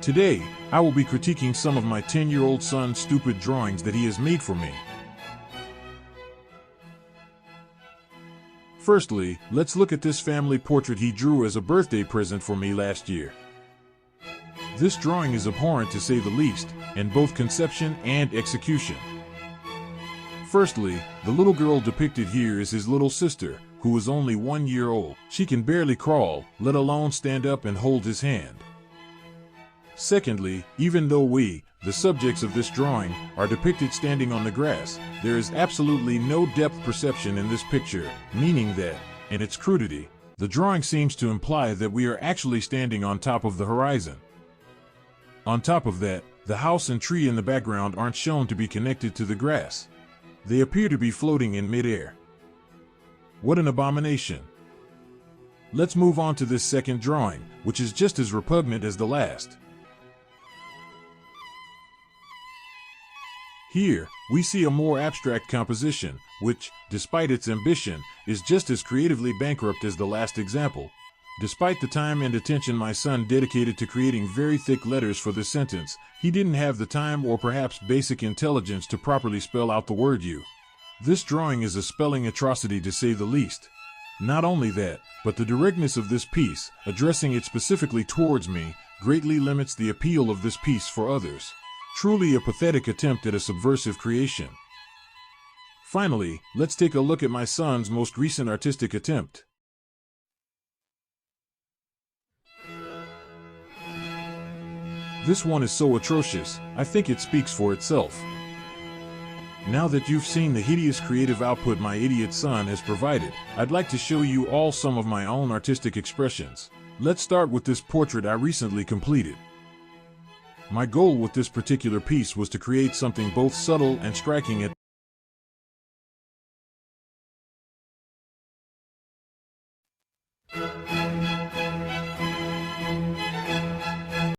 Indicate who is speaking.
Speaker 1: Today, I will be critiquing some of my 10-year-old son's stupid drawings that he has made for me. Firstly, let's look at this family portrait he drew as a birthday present for me last year. This drawing is abhorrent to say the least, in both conception and execution. Firstly, the little girl depicted here is his little sister, who is only 1 year old. She can barely crawl, let alone stand up and hold his hand. Secondly, even though we, the subjects of this drawing, are depicted standing on the grass, there is absolutely no depth perception in this picture, meaning that, in its crudity, the drawing seems to imply that we are actually standing on top of the horizon. On top of that, the house and tree in the background aren't shown to be connected to the grass. They appear to be floating in midair. What an abomination! Let's move on to this second drawing, which is just as repugnant as the last. Here, we see a more abstract composition, which, despite its ambition, is just as creatively bankrupt as the last example. Despite the time and attention my son dedicated to creating very thick letters for this sentence, he didn't have the time or perhaps basic intelligence to properly spell out the word "you." This drawing is a spelling atrocity to say the least. Not only that, but the directness of this piece, addressing it specifically towards me, greatly limits the appeal of this piece for others. Truly a pathetic attempt at a subversive creation. Finally, let's take a look at my son's most recent artistic attempt. This one is so atrocious, I think it speaks for itself. Now that you've seen the hideous creative output my idiot son has provided, I'd like to show you all some of my own artistic expressions. Let's start with this portrait I recently completed. My goal with this particular piece was to create something both subtle and striking at